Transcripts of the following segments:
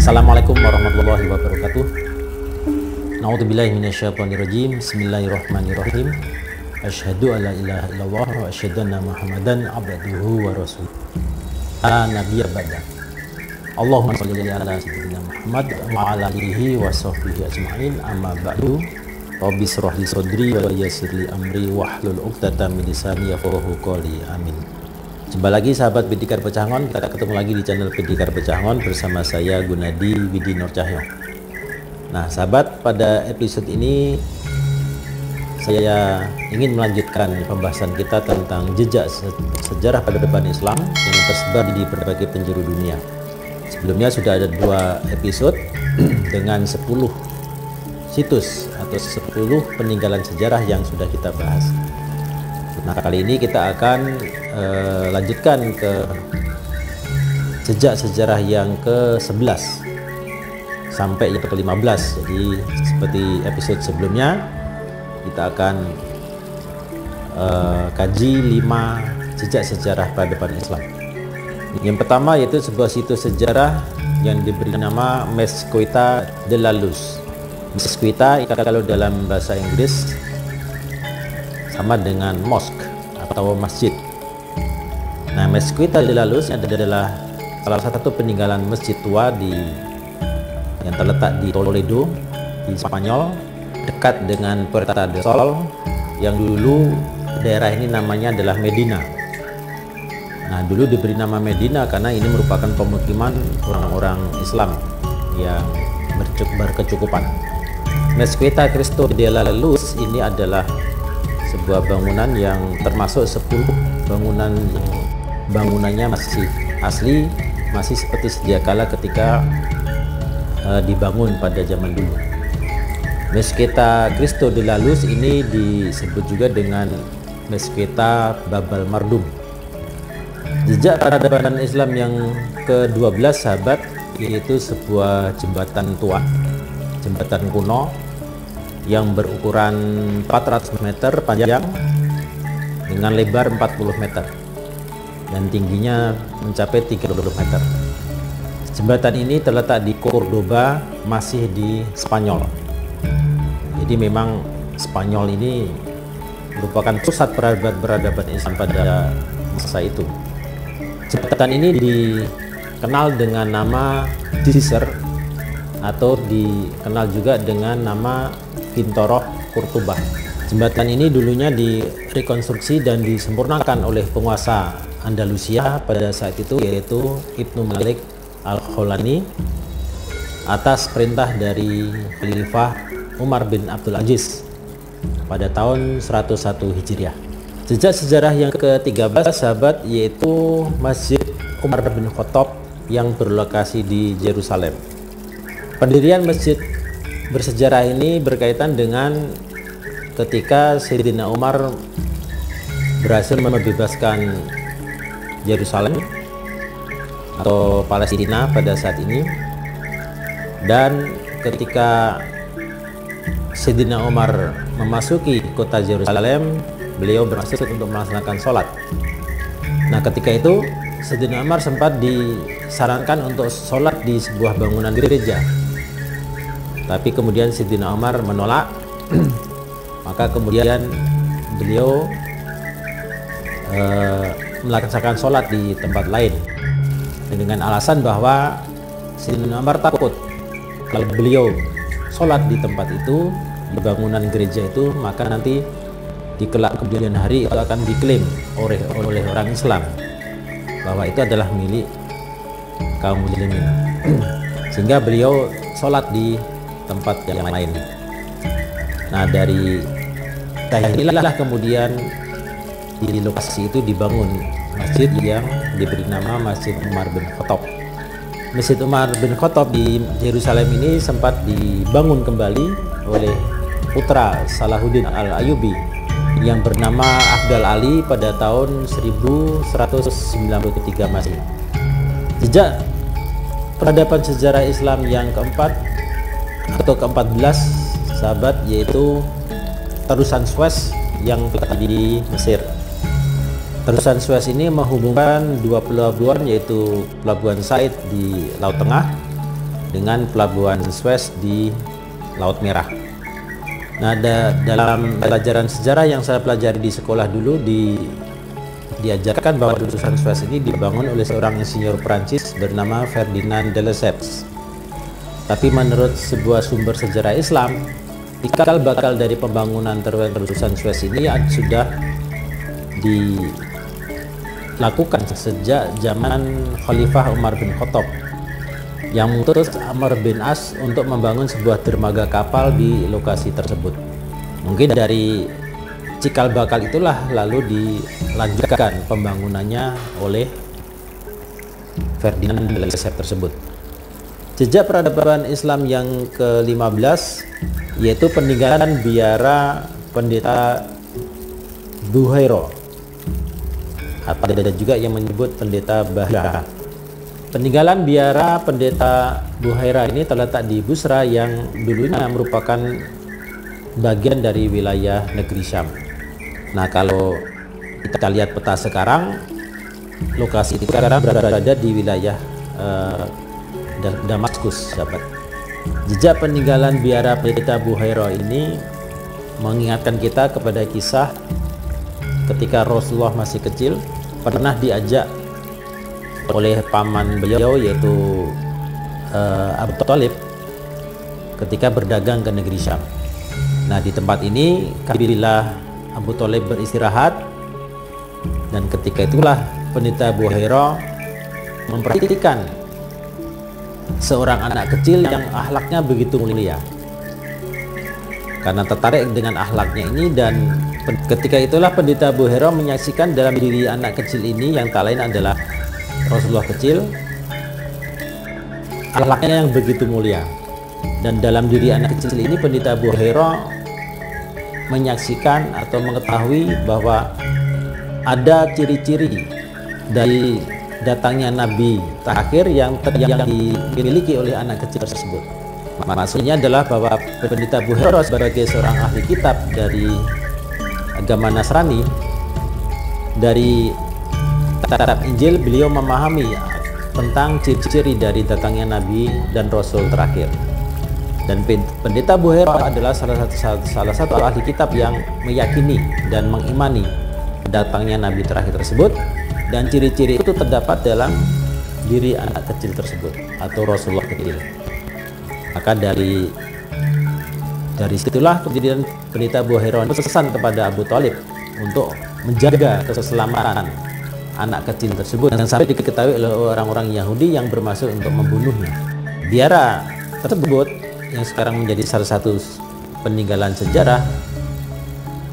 Assalamualaikum warahmatullahi wabarakatuh. Na'udzubillahi minasyaitonirrajim. Bismillahirrahmanirrahim. Asyhadu alla ilaha illallah wa asyhadu anna Muhammadan abduhu wa rasuluh. Nabiyya ba'da. Allahumma shalli ala sayyidina Muhammad wa ala alihi wa sahbihi ajma'in. Amma ba'du. Rabbi shrah li sadri wa yassir li amri wahlul 'uqdatam min lisani yafqahu qawli. Amin. Jumpa lagi sahabat Pendikar Pecangon, kita ketemu lagi di channel Pendikar Pecangon bersama saya Gunadi Widi Nur Cahyo. Nah sahabat, pada episode ini saya ingin melanjutkan pembahasan kita tentang jejak sejarah peradaban Islam yang tersebar di berbagai penjuru dunia. Sebelumnya sudah ada 2 episode dengan 10 situs atau 10 peninggalan sejarah yang sudah kita bahas. Nah kali ini kita akan lanjutkan ke jejak sejarah yang ke-11 sampai yang ke-15. Jadi seperti episode sebelumnya, kita akan kaji 5 jejak sejarah peradaban Islam. Yang pertama yaitu sebuah situs sejarah yang diberi nama Mezquita de la Luz. Mezquita kalau dalam bahasa Inggris sama dengan mosque atau masjid. Nah, Mezquita de la Luz adalah salah satu peninggalan masjid tua yang terletak di Toledo, di Spanyol, dekat dengan Puerta del Sol, yang dulu daerah ini namanya adalah Medina. Nah, dulu diberi nama Medina karena ini merupakan pemukiman orang-orang Islam yang berkecukupan. Mezquita Cristo de la Luz ini adalah sebuah bangunan yang termasuk 10 bangunan yang bangunannya masih asli, masih seperti sedia kala ketika dibangun pada zaman dulu. Mezquita Cristo de la Luz ini disebut juga dengan Mezquita Bab al-Mardum. Jejak peradaban Islam yang ke-12 sahabat, yaitu sebuah jembatan tua, jembatan kuno yang berukuran 400 meter panjang dengan lebar 40 meter dan tingginya mencapai 30 meter. Jembatan ini terletak di Cordoba, masih di Spanyol. Jadi memang Spanyol ini merupakan pusat peradaban Islam pada masa itu. Jembatan ini dikenal dengan nama Jisr atau dikenal juga dengan nama Pintoroh Kurtubah. Jembatan ini dulunya direkonstruksi dan disempurnakan oleh penguasa Andalusia pada saat itu, yaitu Ibnu Malik Al-Khawlani, atas perintah dari Khalifah Umar bin Abdul Aziz pada tahun 101 Hijriah. Jejak sejarah yang ke-13 sahabat, yaitu Masjid Umar bin Khattab yang berlokasi di Yerusalem. Pendirian masjid bersejarah ini berkaitan dengan ketika Sayyidina Umar berhasil membebaskan Yerusalem atau Palestina pada saat ini, dan ketika Sayyidina Umar memasuki kota Yerusalem, beliau bermaksud untuk melaksanakan sholat. Nah ketika itu Sayyidina Umar sempat disarankan untuk sholat di sebuah bangunan gereja, tapi kemudian Sayyidina Umar menolak. Maka kemudian beliau melaksanakan sholat di tempat lain dengan alasan bahwa Sayyidina Umar takut kalau beliau sholat di tempat itu, di bangunan gereja itu, maka nanti di kelak kemudian hari itu akan diklaim oleh orang Islam bahwa itu adalah milik kaum muslimin. Sehingga beliau sholat di tempat yang lain. Nah dari inilah kemudian di lokasi itu dibangun masjid yang diberi nama Masjid Umar bin Khattab. Masjid Umar bin Khattab di Yerusalem ini sempat dibangun kembali oleh putra Salahuddin Al-Ayyubi yang bernama Afdal Ali pada tahun 1193 Masehi. Jejak peradaban sejarah Islam yang keempat atau ke-14 sahabat, yaitu terusan Suez yang di Mesir. Terusan Suez ini menghubungkan dua pelabuhan, yaitu Pelabuhan Said di Laut Tengah dengan Pelabuhan Suez di Laut Merah. Nah, dalam pelajaran sejarah yang saya pelajari di sekolah dulu diajarkan bahwa terusan Suez ini dibangun oleh seorang insinyur Prancis bernama Ferdinand de Lesseps. Tapi menurut sebuah sumber sejarah Islam, cikal bakal dari pembangunan terusan Suez ini sudah dilakukan sejak zaman Khalifah Umar bin Khattab yang mengutus Amr bin As untuk membangun sebuah dermaga kapal di lokasi tersebut. Mungkin dari cikal bakal itulah lalu dilanjutkan pembangunannya oleh Ferdinand de Lesseps tersebut. Jejak peradaban Islam yang ke-15 yaitu peninggalan biara Pendeta Buhaira, atau ada juga yang menyebut Pendeta Bahra. Peninggalan biara Pendeta Buhaira ini terletak di Busra yang dulunya merupakan bagian dari wilayah negeri Syam. Nah, kalau kita lihat peta sekarang, lokasi itu sekarang berada di wilayah Damaskus, sahabat. Jejak peninggalan biara Pendeta Buhaira ini mengingatkan kita kepada kisah ketika Rasulullah masih kecil pernah diajak oleh paman beliau, yaitu Abu Thalib, ketika berdagang ke negeri Syam. Nah, di tempat ini bila Abu Thalib beristirahat, dan ketika itulah Pendeta Buhaira memperhatikan seorang anak kecil yang akhlaknya begitu mulia. Karena tertarik dengan akhlaknya ini, dan ketika itulah Pendeta Buhaira menyaksikan dalam diri anak kecil ini yang tak lain adalah Rasulullah kecil, akhlaknya yang begitu mulia. Dan dalam diri anak kecil ini Pendeta Buhaira menyaksikan atau mengetahui bahwa ada ciri-ciri dari datangnya Nabi terakhir yang dimiliki oleh anak kecil tersebut. Maksudnya adalah bahwa Pendeta Buhaira sebagai seorang ahli kitab dari agama Nasrani, dari kitab Injil, beliau memahami tentang ciri-ciri dari datangnya Nabi dan Rasul terakhir. Dan Pendeta Buhaira adalah salah satu ahli kitab yang meyakini dan mengimani datangnya Nabi terakhir tersebut, dan ciri-ciri itu terdapat dalam diri anak kecil tersebut atau Rasulullah kecil. Maka dari situlah kemudian Pendeta Buhaira berpesan kepada Abu Thalib untuk menjaga keselamatan anak kecil tersebut, dan sampai diketahui oleh orang-orang Yahudi yang bermaksud untuk membunuhnya. Biara tersebut yang sekarang menjadi salah satu peninggalan sejarah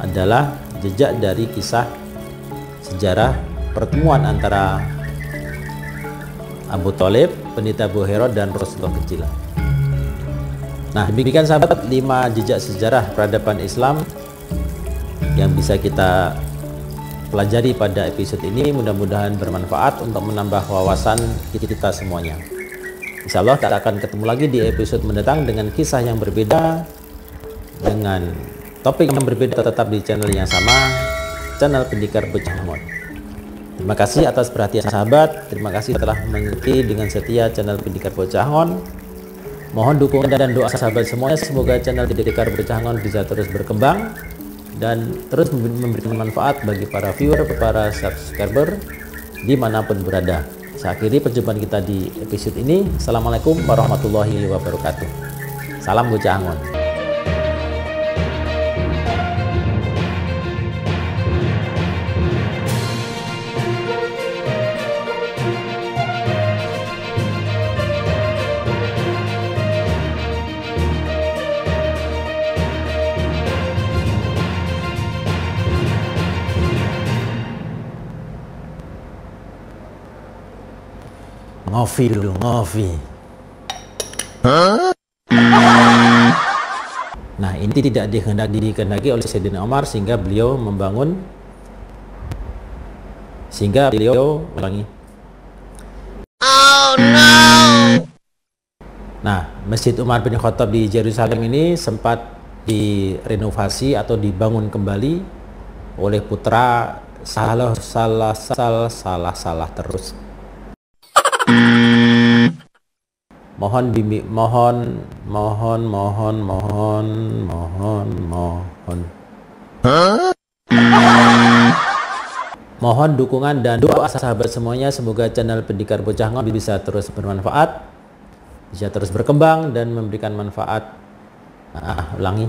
adalah jejak dari kisah sejarah pertemuan antara Abu Thalib, Pendeta Buhaira, dan Rasulullah kecil. Nah, demikian sahabat 5 jejak sejarah peradaban Islam yang bisa kita pelajari pada episode ini. Mudah-mudahan bermanfaat untuk menambah wawasan kita semuanya. Insya Allah kita akan ketemu lagi di episode mendatang dengan kisah yang berbeda, dengan topik yang berbeda, tetap di channel yang sama, channel Pendekar Bocah Angon. Terima kasih atas perhatian sahabat. Terima kasih telah mengikuti dengan setia channel Pendekar Bocah Angon. Mohon dukungan dan doa sahabat semuanya, semoga channel Pendekar Bocah Angon bisa terus berkembang dan terus memberikan manfaat bagi para viewer, para subscriber dimanapun berada. Saya akhiri perjumpaan kita di episode ini. Assalamualaikum warahmatullahi wabarakatuh. Salam Bocah Angon. Ngopi dulu, ngopi. Nah, ini tidak dikehendaki oleh Sayyidina Umar sehingga beliau ulangi. Oh no. Nah, Masjid Umar bin Khattab di Yerusalem ini sempat direnovasi atau dibangun kembali oleh putra salah terus. Mohon dukungan dan doa sahabat semuanya, semoga channel Pendekar Bocah Ngon bisa terus bermanfaat, bisa terus berkembang dan memberikan manfaat. Ulangi.